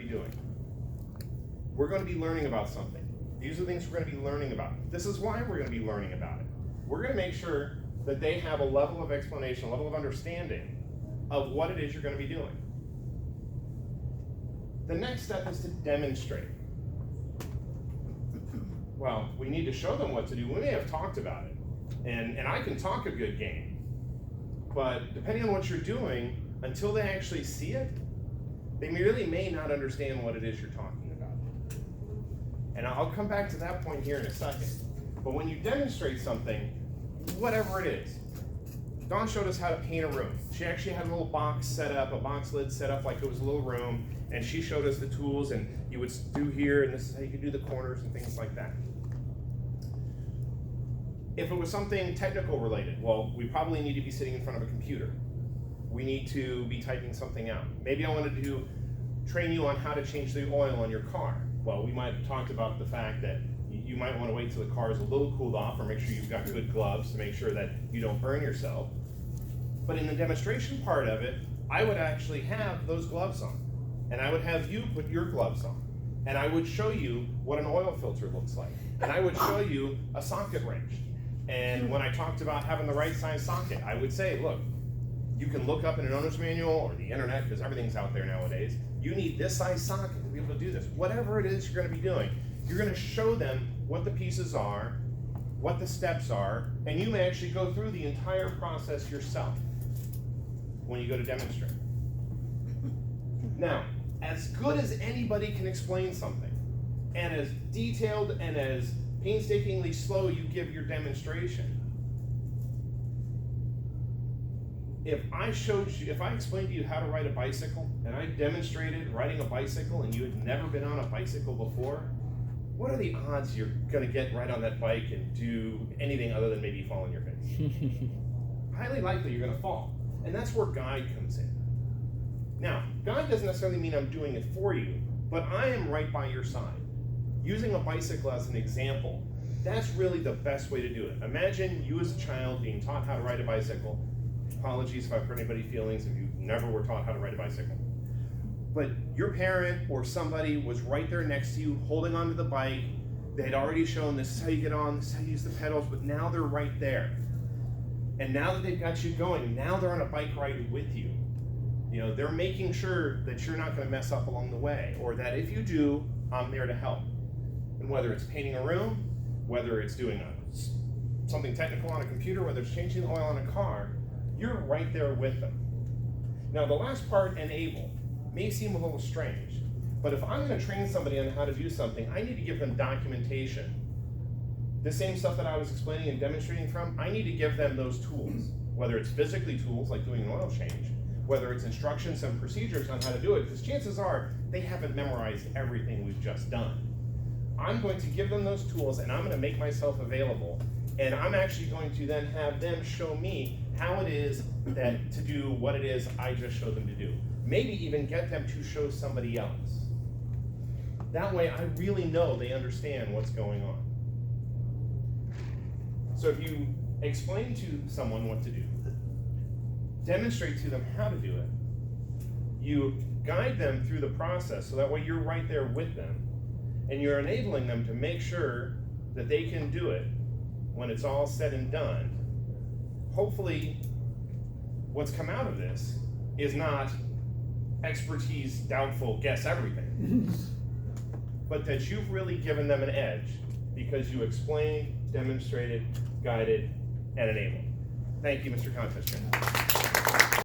doing. We're going to be learning about something. These are the things we're going to be learning about. This is why we're going to be learning about it. We're going to make sure that they have a level of explanation, a level of understanding of what it is you're going to be doing. The next step is to demonstrate. Well, we need to show them what to do. We may have talked about it, and I can talk a good game, but depending on what you're doing, until they actually see it, they really may not understand what it is you're talking about. And I'll come back to that point here in a second. But when you demonstrate something, whatever it is, Dawn showed us how to paint a room. She actually had a little box set up, a box lid set up like it was a little room, and she showed us the tools, and you would do here, and this is how you could do the corners and things like that. If it was something technical related, well, we probably need to be sitting in front of a computer. We need to be typing something out. Maybe I wanted to train you on how to change the oil on your car. Well, we might have talked about the fact that you might want to wait till the car is a little cooled off, or make sure you've got good gloves to make sure that you don't burn yourself. But in the demonstration part of it, I would actually have those gloves on, and I would have you put your gloves on, and I would show you what an oil filter looks like, and I would show you a socket wrench. And when I talked about having the right size socket, I would say, look, you can look up in an owner's manual or the internet, because everything's out there nowadays. You need this size socket to be able to do this. Whatever it is you're going to be doing, you're going to show them what the pieces are, what the steps are, and you may actually go through the entire process yourself when you go to demonstrate. Now, as good as anybody can explain something, and as detailed and as painstakingly slow you give your demonstration, if I explained to you how to ride a bicycle, and I demonstrated riding a bicycle, and you had never been on a bicycle before, what are the odds you're going to get right on that bike and do anything other than maybe fall on your face? Highly likely you're going to fall. And that's where guide comes in. Now, guide doesn't necessarily mean I'm doing it for you, but I am right by your side. Using a bicycle as an example, that's really the best way to do it. Imagine you as a child being taught how to ride a bicycle. Apologies if I've hurt anybody's feelings if you never were taught how to ride a bicycle. But your parent or somebody was right there next to you holding onto the bike. They had already shown this is how you get on, this is how you use the pedals, but now they're right there. And now that they've got you going, now they're on a bike ride with you. You know, they're making sure that you're not going to mess up along the way, or that if you do, I'm there to help. And whether it's painting a room, whether it's doing something technical on a computer, whether it's changing the oil on a car, you're right there with them. Now, the last part, enable, may seem a little strange, but if I'm going to train somebody on how to do something, I need to give them documentation. The same stuff that I was explaining and demonstrating from, I need to give them those tools, whether it's physically tools like doing an oil change, whether it's instructions and procedures on how to do it, because chances are they haven't memorized everything we've just done. I'm going to give them those tools, and I'm going to make myself available, and I'm actually going to then have them show me how it is that to do what it is I just showed them to do. Maybe even get them to show somebody else. That way I really know they understand what's going on. So if you explain to someone what to do, demonstrate to them how to do it, you guide them through the process so that way you're right there with them, and you're enabling them to make sure that they can do it when it's all said and done. Hopefully, what's come out of this is not expertise, doubtful, guess everything, but that you've really given them an edge because you explained, demonstrated, guided, and enabled. Thank you, Mr. Contest Chairman.